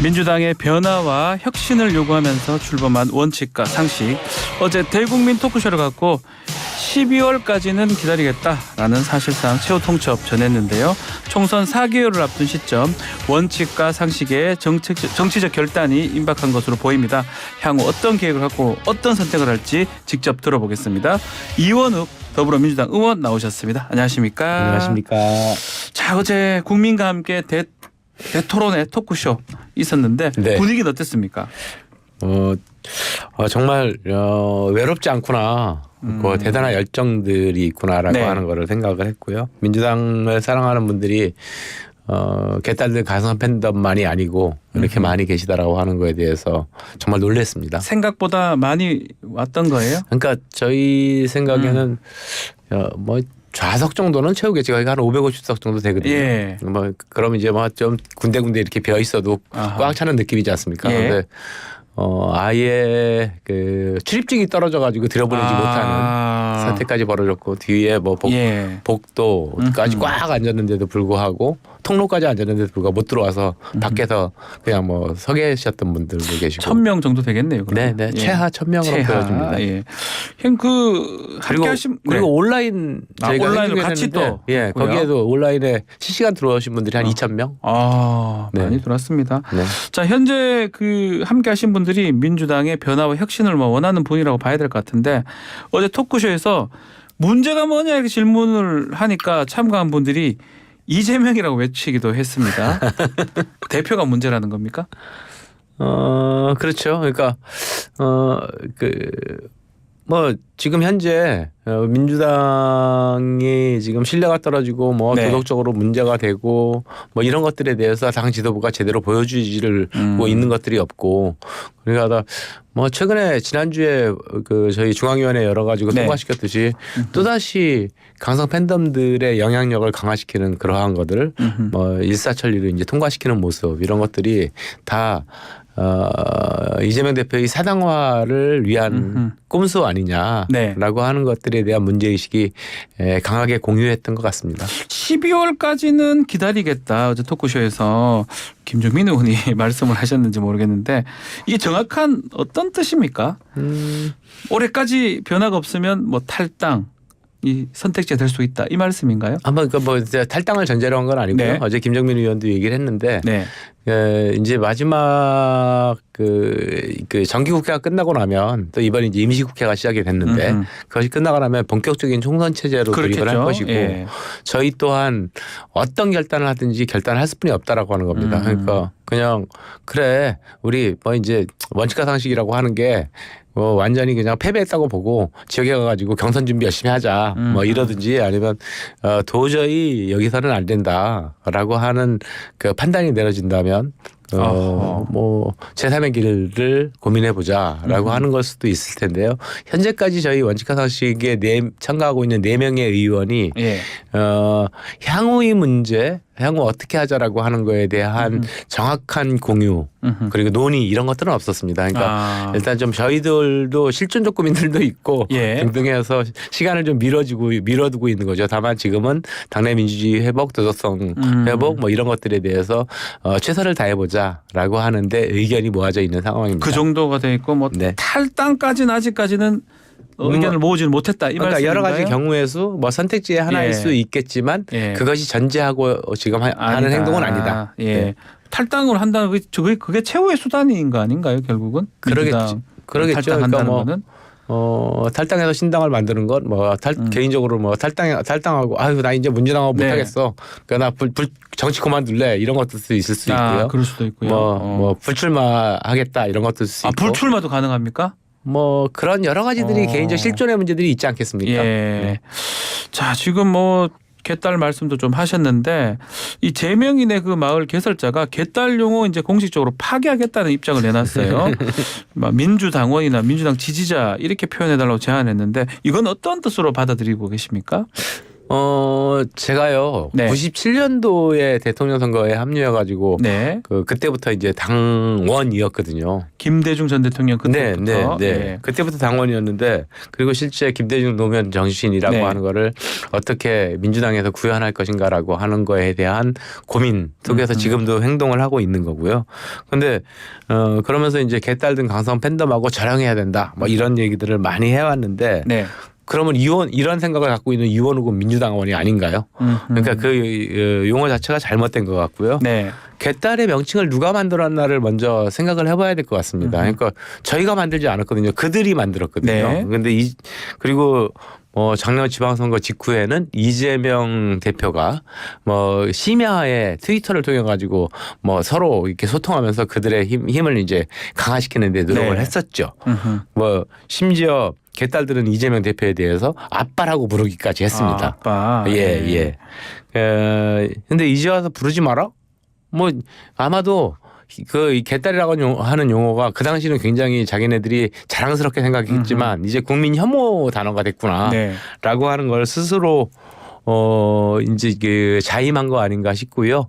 민주당의 변화와 혁신을 요구하면서 출범한 원칙과 상식. 어제 대국민 토크쇼를 갖고 12월까지는 기다리겠다라는 사실상 최후 통첩 전했는데요. 총선 4개월을 앞둔 시점 원칙과 상식의 정치적 결단이 임박한 것으로 보입니다. 향후 어떤 계획을 갖고 어떤 선택을 할지 직접 들어보겠습니다. 이원욱 더불어민주당 의원 나오셨습니다. 안녕하십니까? 안녕하십니까? 자, 어제 국민과 함께 대토론회 토크쇼 있었는데 네. 분위기는 어땠습니까? 정말 외롭지 않구나. 그 대단한 열정들이 있구나라고 네. 하는 거를 생각을 했고요. 민주당을 사랑하는 분들이 개딸들 가상 팬덤만이 아니고 이렇게 많이 계시다라고 하는 거에 대해서 정말 놀랐습니다. 생각보다 많이 왔던 거예요? 그러니까 저희 생각에는 뭐 좌석 정도는 채우겠지. 거기가 한 550석 정도 되거든요. 예. 뭐 그럼 이제 뭐 좀 군데군데 이렇게 비어 있어도 아하. 꽉 차는 느낌이지 않습니까? 예. 근데 아예 그 출입증이 떨어져 가지고 들여보내지 못하는 사태까지 벌어졌고 뒤에 뭐 예. 복도까지 꽉 앉았는데도 불구하고 통로까지 앉았는데도 불구하고 못 들어와서 밖에서 그냥 뭐 서 계셨던 분들도 계시고 1,000명 정도 되겠네요. 네, 그러면. 예. 최하 1,000명으로 보여집니다. 예. 그 함께 하신 그리고 온라인 저희가 온라인으로 같이 했는데, 또 예, 그렇고요. 거기에도 온라인에 실시간 들어오신 분들이 한 2,000명. 네. 많이 들어왔습니다. 네. 자, 현재 그 함께 하신 분들이 민주당의 변화와 혁신을 뭐 원하는 분이라고 봐야 될 것 같은데 어제 토크쇼에서 문제가 뭐냐 이렇게 질문을 하니까 참가한 분들이 이재명이라고 외치기도 했습니다. 대표가 문제라는 겁니까? 그렇죠. 그러니까 뭐 지금 현재 민주당이 지금 신뢰가 떨어지고 뭐 네. 도덕적으로 문제가 되고 뭐 이런 것들에 대해서 당 지도부가 제대로 보여주지를 뭐 있는 것들이 없고 그러니까 뭐 최근에 지난주에 그 저희 중앙위원회 열어가지고 네. 통과시켰듯이 또다시 강성 팬덤들의 영향력을 강화시키는 그러한 것들 뭐 일사천리로 이제 통과시키는 모습 이런 것들이 다 이재명 대표의 사당화를 위한 꼼수 아니냐라고 네. 하는 것들에 대한 문제의식이 강하게 공유했던 것 같습니다. 12월까지는 기다리겠다. 어제 토크쇼에서 김종민 의원이 말씀을 하셨는지 모르겠는데 이게 정확한 어떤 뜻입니까? 올해까지 변화가 없으면 뭐 탈당 이 선택지가 될 수 있다 이 말씀인가요? 한번 뭐 탈당을 전제로 한 건 아니고요. 네. 어제 김정민 의원도 얘기를 했는데 네. 이제 마지막 그 정기국회가 끝나고 나면 또 이번에 이제 임시국회가 시작이 됐는데 그것이 끝나고 나면 본격적인 총선 체제로 돌입을 할 것이고 예. 저희 또한 어떤 결단을 하든지 결단할 수뿐이 없다라고 하는 겁니다. 그러니까 그냥 그래 우리 뭐 이제 원칙과 상식이라고 하는 게 완전히 그냥 패배했다고 보고 지역에 가가지고 경선 준비 열심히 하자 뭐 이러든지 아니면 도저히 여기서는 안 된다라고 하는 그 판단이 내려진다면 뭐 제3의 길을 고민해 보자라고 하는 걸 수도 있을 텐데요. 현재까지 저희 원칙과 상식에 참가하고 있는 4명의 의원이 예. 향후의 문제 향후 어떻게 하자라고 하는 거에 대한 정확한 공유 그리고 논의 이런 것들은 없었습니다. 그러니까 일단 좀 저희들도 실존 조건인들도 있고 예. 등등해서 시간을 좀 미뤄두고 있는 거죠. 다만 지금은 당내 민주주의 회복, 도덕성 회복 뭐 이런 것들에 대해서 최선을 다해보자라고 하는데 의견이 모아져 있는 상황입니다. 그 정도가 돼 있고 뭐 네. 탈당까지는 아직까지는 의견을 모으지는 못했다 이 그러니까 말씀인가요? 여러 가지 경우의 수, 뭐 선택지의 하나일 예. 수 있겠지만 예. 그것이 전제하고 지금 하는 아니다. 행동은 아니다. 예. 네. 탈당을 한다는 그게 최후의 수단인 거 아닌가요, 결국은? 그러겠죠. 탈당한다는 그러니까 뭐 거는 탈당해서 신당을 만드는 건 뭐 개인적으로 뭐 탈당하고 아유 나 이제 문제당하고 네. 못하겠어. 그러니까 나 정치 그만둘래 이런 것도 있을 수 있고요. 그럴 수도 있고요. 뭐 불출마하겠다 이런 것도 있을 수 있고. 불출마도 가능합니까? 뭐 그런 여러 가지들이 개인적 실존의 문제들이 있지 않겠습니까? 예. 네. 자, 지금 뭐 개딸 말씀도 좀 하셨는데 이 제명인의 그 마을 개설자가 개딸 용어 이제 공식적으로 파기하겠다는 입장을 내놨어요. 민주당원이나 민주당 지지자 이렇게 표현해달라고 제안했는데 이건 어떤 뜻으로 받아들이고 계십니까? 제가요. 네. 97년도에 대통령 선거에 합류해 가지고 네. 그때부터 이제 당원이었거든요. 김대중 전 대통령 그때부터. 네. 그때부터 당원이었는데 그리고 실제 김대중 노무현 정신이라고 네. 하는 거를 어떻게 민주당에서 구현할 것인가라고 하는 거에 대한 고민 속에서 지금도 행동을 하고 있는 거고요. 근데 그러면서 이제 개딸 등 강성 팬덤하고 절약해야 된다. 뭐 이런 얘기들을 많이 해왔는데 네. 그러면 이런 생각을 갖고 있는 이원욱은 민주당원이 아닌가요? 그러니까 그 용어 자체가 잘못된 것 같고요. 네. 개딸의 명칭을 누가 만들었나를 먼저 생각을 해봐야 될 것 같습니다. 그러니까 저희가 만들지 않았거든요. 그들이 만들었거든요. 네. 그런데 그리고 작년 지방선거 직후에는 이재명 대표가 심야에 트위터를 통해 가지고 서로 이렇게 소통하면서 그들의 힘을 이제 강화시키는 데 노력을 네. 했었죠. 심지어 개딸들은 이재명 대표에 대해서 아빠라고 부르기까지 했습니다. 아빠. 예. 근데 이제 와서 부르지 마라? 아마도 이 개딸이라고 하는 용어가 그 당시는 굉장히 자기네들이 자랑스럽게 생각했지만 이제 국민 혐오 단어가 됐구나. 네. 라고 하는 걸 스스로 이제 그 자임한 거 아닌가 싶고요.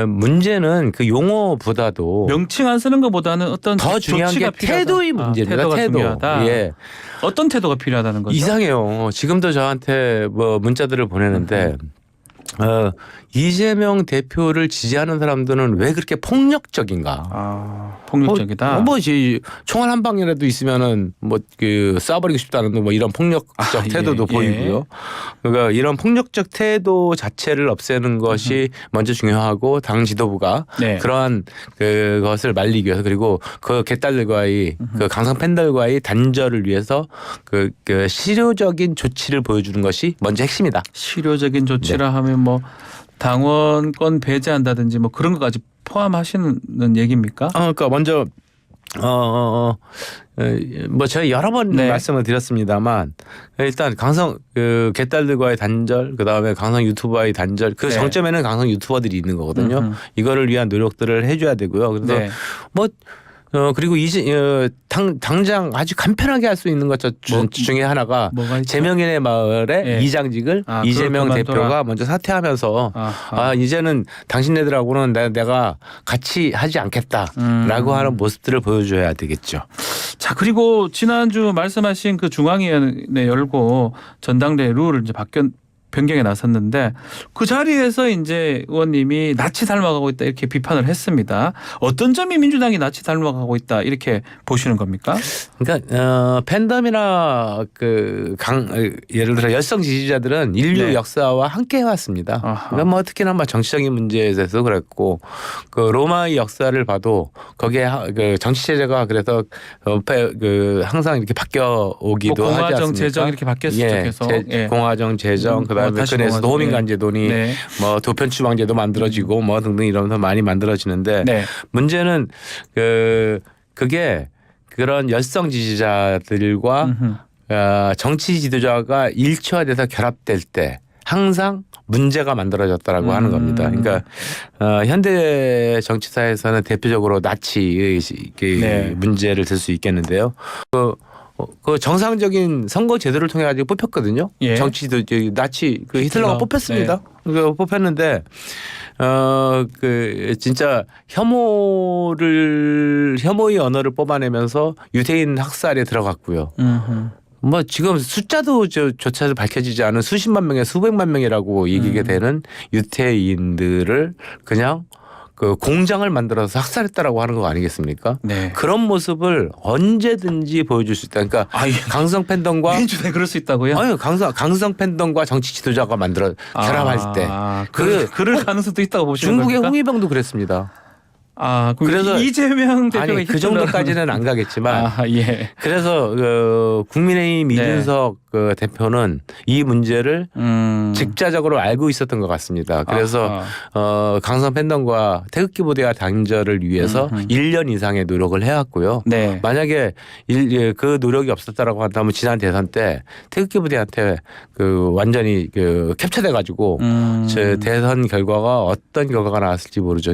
문제는 그 용어보다도 명칭 안 쓰는 것보다는 어떤 더 중요한 게 조치가 필요하다. 태도의 문제입니다. 태도가 태도. 중요하다. 예. 어떤 태도가 필요하다는 거죠? 이상해요. 지금도 저한테 문자들을 보내는데 이재명 대표를 지지하는 사람들은 왜 그렇게 폭력적인가? 폭력적이다. 총알 한 방이라도 있으면은 쏴버리고 싶다는 이런 폭력적 태도도 보이고요. 그러니까 이런 폭력적 태도 자체를 없애는 것이 먼저 중요하고 당 지도부가 네. 그러한 그것을 말리기 위해서 그리고 그 개딸들과의 그 강성 팬들과의 단절을 위해서 그 실효적인 조치를 보여주는 것이 먼저 핵심이다. 실효적인 조치라 하면 당원권 배제한다든지 그런 것까지 포함하시는 얘기입니까? 그러니까 먼저 제가 여러 번 네. 말씀을 드렸습니다만 일단 강성 개딸들과의 단절 그다음에 강성 유튜버와의 단절 그 네. 정점에는 강성 유튜버들이 있는 거거든요. 이거를 위한 노력들을 해줘야 되고요. 그래서 네. 그리고 이제 당장 아주 간편하게 할 수 있는 것 중에 하나가 뭐가 있죠? 제명인의 마을의 네. 이장직을 이재명 그걸 그만둬라. 대표가 먼저 사퇴하면서 이제는 당신네들하고는 내가 같이 하지 않겠다라고 하는 모습들을 보여줘야 되겠죠. 자, 그리고 지난주 말씀하신 그 중앙위원회 열고 전당대회 룰을 이제 변경에 나섰는데 그 자리에서 이제 의원님이 낯이 닮아가고 있다 이렇게 비판을 했습니다. 어떤 점이 민주당이 낯이 닮아가고 있다 이렇게 보시는 겁니까? 그러니까 팬덤이나 예를 들어 열성 지지자들은 인류 네. 역사와 함께 해왔습니다. 그러니까 특히나 정치적인 문제에 대해서 그랬고 그 로마의 역사를 봐도 거기에 정치 체제가 그래서 항상 이렇게 바뀌어 오기도 하지 않습니까? 공화정 재정 이렇게 바뀌었죠. 계속. 공화정 재정 그다음에 그래서 호민관제도니 네. 도편추방제도 만들어지고 등등 이러면서 많이 만들어지는데 네. 문제는 그게 그런 열성 지지자들과 정치 지도자가 일치화돼서 결합될 때 항상 문제가 만들어졌다라고 하는 겁니다. 그러니까 현대 정치사에서는 대표적으로 나치의 네. 문제를 들 수 있겠는데요. 그 정상적인 선거 제도를 통해 가지고 뽑혔거든요. 예. 정치도 나치 히틀러가 뽑혔습니다. 네. 뽑혔는데 진짜 혐오의 언어를 뽑아내면서 유대인 학살에 들어갔고요. 지금 숫자도 조차도 밝혀지지 않은 수십만 명에 수백만 명이라고 얘기가 되는 유태인들을 그냥 공장을 만들어서 학살했다라고 하는 거 아니겠습니까? 네. 그런 모습을 언제든지 보여줄 수 있다. 그러니까 강성 팬덤과 민주당이 그럴 수 있다고요? 아니 강성 팬덤과 정치 지도자가 결합할 때 그럴 가능성도 있다고 보시는 겁니까? 중국의 홍위병도 그랬습니다. 그래서 이재명 대표가 그 정도까지는 안 가겠지만 예. 그래서 국민의힘 이준석 대표는 이 문제를 직자적으로 알고 있었던 것 같습니다. 그래서 강성 팬덤과 태극기 부대와 단절을 위해서 1년 이상의 노력을 해왔고요. 네. 만약에 그 노력이 없었다라고 한다면 지난 대선 때 태극기 부대한테 완전히 캡처돼 가지고 대선 결과가 어떤 결과가 나왔을지 모르죠.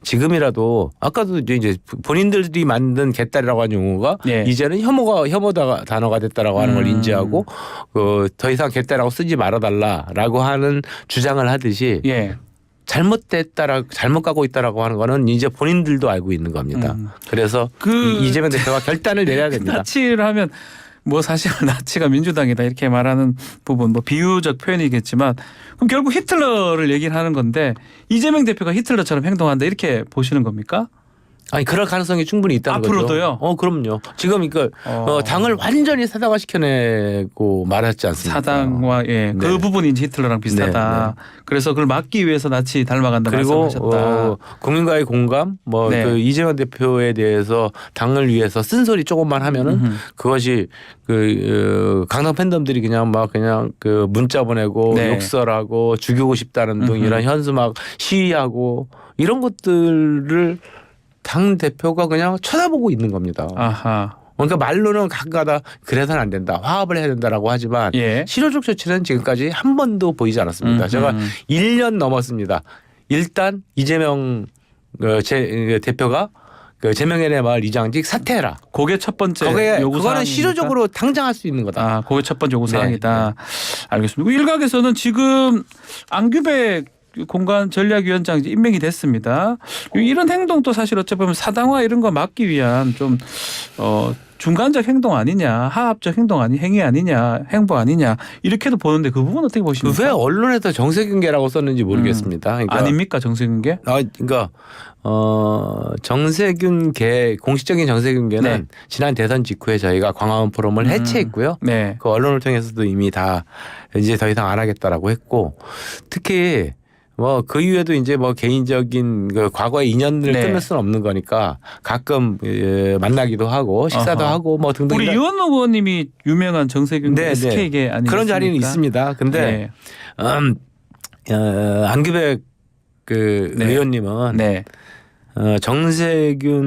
지금이라도 대표도 아까도 이제 본인들이 만든 개딸이라고 하는 용어가 예. 이제는 혐오 단어가 됐다라고 하는 걸 인지하고 더 이상 개딸이라고 쓰지 말아달라라고 하는 주장을 하듯이 예. 잘못 가고 있다라고 하는 거는 이제 본인들도 알고 있는 겁니다. 그래서 이재명 대표가 결단을 내려야 됩니다. 나치를 하면 뭐 사실 나치가 민주당이다 이렇게 말하는 부분 뭐 비유적 표현이겠지만 그럼 결국 히틀러를 얘기를 하는 건데 이재명 대표가 히틀러처럼 행동한다 이렇게 보시는 겁니까? 아니 그럴 가능성이 충분히 있다는 앞으로도요? 거죠. 그럼요. 지금 당을 완전히 사당화 시켜내고 말했지 않습니까? 사당과 예, 그 네. 부분이 이제 히틀러랑 비슷하다. 네. 그래서 그걸 막기 위해서 나치 닮아간다 그리고 말씀하셨다. 국민과의 공감, 네. 그 이재명 대표에 대해서 당을 위해서 쓴소리 조금만 하면은 그것이 강당 팬덤들이 그냥 그 문자 보내고 네. 욕설하고 죽이고 싶다는 등 이런 현수막 시위하고 이런 것들을 당 대표가 그냥 쳐다보고 있는 겁니다. 아하. 그러니까 말로는 가끔가다 그래서는 안 된다. 화합을 해야 된다라고 하지만 예. 실효적 조치는 지금까지 한 번도 보이지 않았습니다. 제가 1년 넘었습니다. 일단 이재명 대표가 제명연의 마을 이장직 사퇴해라. 그게 첫 번째 요구 그거는 사항입니까? 실효적으로 당장 할 수 있는 거다. 아, 그게 첫 번째 요구 네. 사항이다. 알겠습니다. 일각에서는 지금 안규백 공간 전략위원장 이제 임명이 됐습니다. 이런 행동도 사실 어찌 보면 사당화 이런 거 막기 위한 좀 중간적 행동 아니냐, 하합적 행위 아니냐, 행보 아니냐 이렇게도 보는데 그 부분 어떻게 보십니까? 왜 언론에서 정세균계라고 썼는지 모르겠습니다. 그러니까 아닙니까 정세균계? 그러니까 정세균계 공식적인 정세균계는 네. 지난 대선 직후에 저희가 광화문 포럼을 해체했고요. 네. 그 언론을 통해서도 이미 다 이제 더 이상 안 하겠다라고 했고 특히 그 이후에도 이제 개인적인 그 과거의 인연을 네. 끊을 수는 없는 거니까 가끔 만나기도 하고 식사도 어허. 하고 등등 우리 이원노 의원님이 유명한 정세균 네, SK계 아니겠습니까? 그런 자리는 있습니다. 근데 안규백 네. 의원님은 네. 정세균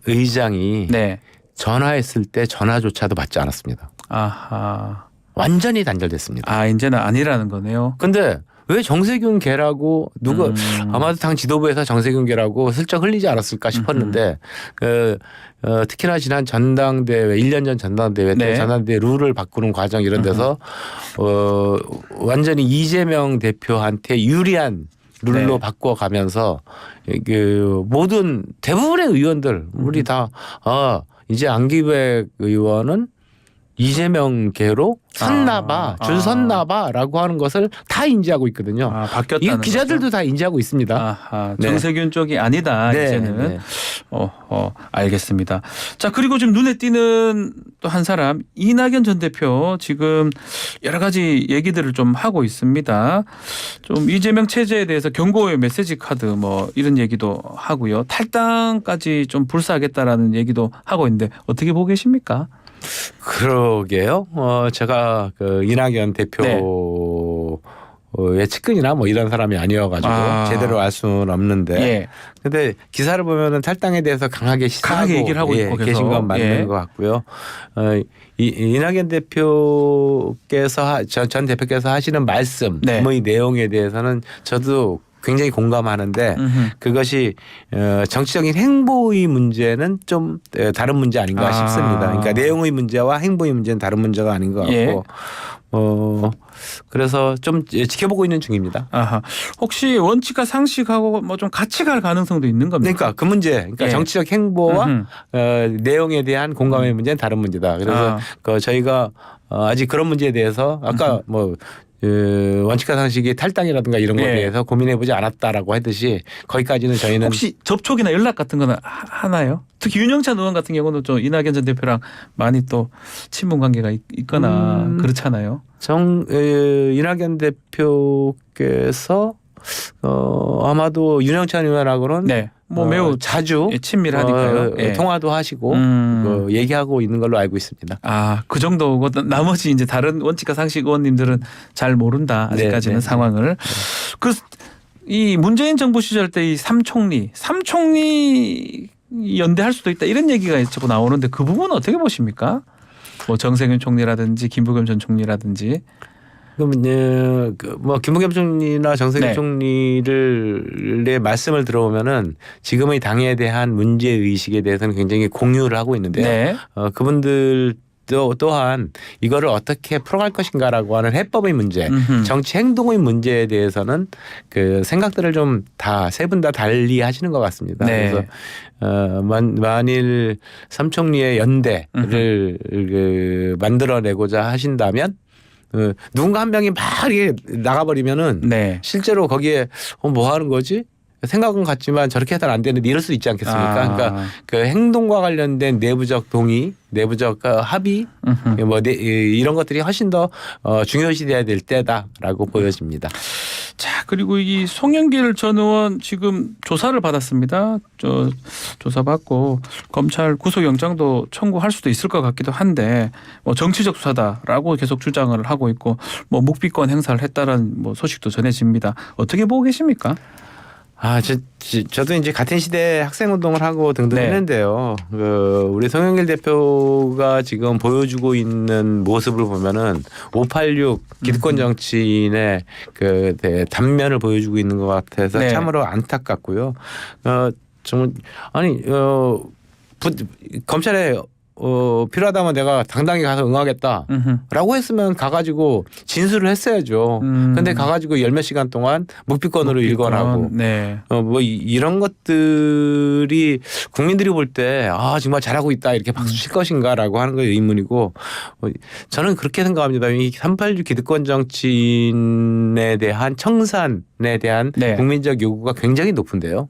의장이 네. 전화했을 때 전화조차도 받지 않았습니다. 아하. 완전히 단절됐습니다. 이제는 아니라는 거네요. 근데 왜 정세균 계라고 아마도 당 지도부에서 정세균 계라고 슬쩍 흘리지 않았을까 싶었는데 특히나 지난 전당대회 1년 전 전당대회 때 네. 전당대회 룰을 바꾸는 과정 이런 데서 완전히 이재명 대표한테 유리한 룰로 네. 바꿔가면서 대부분의 의원들 우리 다 이제 안기백 의원은 이재명계로 섰나봐, 줄 섰나봐라고 하는 것을 다 인지하고 있거든요. 바뀌었다는 이 기자들도 다 인지하고 있습니다. 아하, 네. 정세균 쪽이 아니다 네, 이제는. 네. 알겠습니다. 자 그리고 지금 눈에 띄는 또 한 사람 이낙연 전 대표 지금 여러 가지 얘기들을 좀 하고 있습니다. 좀 이재명 체제에 대해서 경고의 메시지 카드 이런 얘기도 하고요. 탈당까지 좀 불사하겠다라는 얘기도 하고 있는데 어떻게 보고 계십니까? 그러게요. 제가 이낙연 대표의 측근이나 이런 사람이 아니어가지고 제대로 알 수는 없는데. 예. 근데 기사를 보면은 탈당에 대해서 강하게 얘기를 하고 있고 계신 건 맞는 것 같고요. 이낙연 대표께서 전 대표께서 하시는 말씀의 네. 내용에 대해서는 저도 굉장히 공감하는데 그것이 정치적인 행보의 문제는 좀 다른 문제 아닌가 싶습니다. 그러니까 내용의 문제와 행보의 문제는 다른 문제가 아닌 것 같고 예. 그래서 좀 지켜보고 있는 중입니다. 아하. 혹시 원칙과 상식하고 좀 같이 갈 가능성도 있는 겁니까? 그러니까 그 문제, 그러니까 예. 정치적 행보와 내용에 대한 공감의 문제는 다른 문제다. 그래서 저희가 아직 그런 문제에 대해서 아까 원칙과 상식의 탈당이라든가 이런 것에 예. 대해서 고민해보지 않았다라고 했듯이 거기까지는 저희는 혹시 접촉이나 연락 같은 거는 하나요? 특히 윤영찬 의원 같은 경우는 좀 이낙연 전 대표랑 많이 또 친분 관계가 있거나 그렇잖아요. 이낙연 대표께서 아마도 윤영찬 의원하고는 네. 매우 자주 친밀하니까요. 예. 통화도 하시고 얘기하고 있는 걸로 알고 있습니다. 그 정도고 나머지 이제 다른 원칙과 상식 의원님들은 잘 모른다 아직까지는 네. 상황을. 이 문재인 정부 시절 때 이 삼총리 연대할 수도 있다 이런 얘기가 자꾸 나오는데 그 부분은 어떻게 보십니까? 정세균 총리라든지 김부겸 전 총리라든지. 그럼 뭐 김부겸 총리나 정세균 네. 총리의 말씀을 들어보면은 지금의 당에 대한 문제 의식에 대해서는 굉장히 공유를 하고 있는데요. 네. 그분들 또한 이거를 어떻게 풀어갈 것인가라고 하는 해법의 문제, 음흠. 정치 행동의 문제에 대해서는 그 생각들을 좀 다 세 분 다 달리 하시는 것 같습니다. 네. 그래서 만일 삼총리의 연대를 만들어내고자 하신다면 누군가 한 명이 막 이렇게 나가버리면은 네. 실제로 거기에 뭐 하는 거지? 생각은 같지만 저렇게 해서는 안 되는데 이럴 수 있지 않겠습니까? 아. 그러니까 그 행동과 관련된 내부적 동의, 내부적 합의 음흠. 뭐 이런 것들이 훨씬 더 중요시돼야 될 때다라고 보여집니다. 자, 그리고 이 송영길 전 의원 지금 조사를 받았습니다. 조사받고 검찰 구속영장도 청구할 수도 있을 것 같기도 한데 뭐 정치적 수사다라고 계속 주장을 하고 있고 뭐 묵비권 행사를 했다는 뭐 소식도 전해집니다. 어떻게 보고 계십니까? 저도 이제 같은 시대에 학생운동을 하고 등등 네. 했는데요. 우리 송영길 대표가 지금 보여주고 있는 모습을 보면은 586 기득권 정치인의 그 단면을 보여주고 있는 것 같아서 네. 참으로 안타깝고요. 정말 검찰에 필요하다면 내가 당당히 가서 응하겠다. 음흠. 라고 했으면 가가지고 진술을 했어야죠. 근데 가가지고 열 몇 시간 동안 묵비권으로 일관하고 네. 뭐 이런 것들이 국민들이 볼 때 정말 잘하고 있다 이렇게 박수 칠 것인가라고 하는 게 의문이고 저는 그렇게 생각합니다. 이 386 기득권 정치인에 대한 청산에 대한 네. 국민적 요구가 굉장히 높은데요.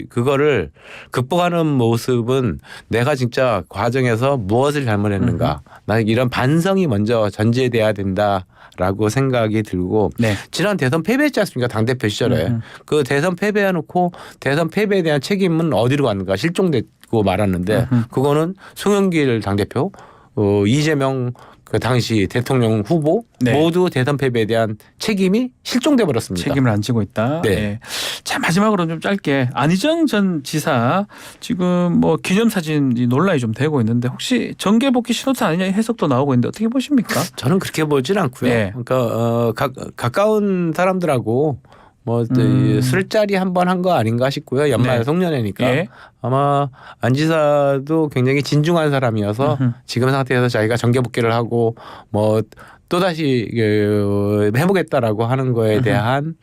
그거를 극복하는 모습은 내가 진짜 과정에서 무엇을 잘못했는가, 나 이런 반성이 먼저 전제돼야 된다라고 생각이 들고 네. 지난 대선 패배했지 않습니까? 당 대표 시절에 그 대선 패배해놓고 대선 패배에 대한 책임은 어디로 갔는가 실종됐고 말았는데 그거는 송영길 당 대표, 이재명 그 당시 대통령 후보 네. 모두 대선 패배에 대한 책임이 실종돼 버렸습니다. 책임을 안 지고 있다. 네. 네. 자, 마지막으로 좀 짧게 안희정 전 지사 지금 뭐 기념사진이 논란이 좀 되고 있는데 혹시 정계 복귀 신호탄 아니냐 해석도 나오고 있는데 어떻게 보십니까? 저는 그렇게 보진 않고요. 네. 그러니까 가까운 사람들하고 뭐 술자리 한 번 한 거 아닌가 싶고요. 연말 네. 송년회니까 예. 아마 안 지사도 굉장히 진중한 사람이어서 지금 상태에서 자기가 정계 복귀를 하고 뭐 또다시 해보겠다라고 하는 거에 대한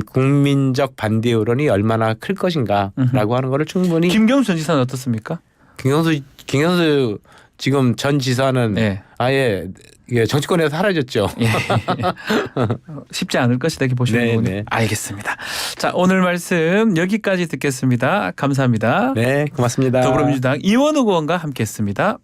국민적 반대 여론이 얼마나 클 것인가라고 하는 거를 충분히 김경수 전 지사는 어떻습니까? 김경수 지금 전 지사는 네. 아예 정치권에서 사라졌죠. 예. 쉽지 않을 것이다 이렇게 보시는 네, 거군요. 네. 알겠습니다. 자, 오늘 말씀 여기까지 듣겠습니다. 감사합니다. 네, 고맙습니다. 더불어민주당 이원우 의원과 함께했습니다.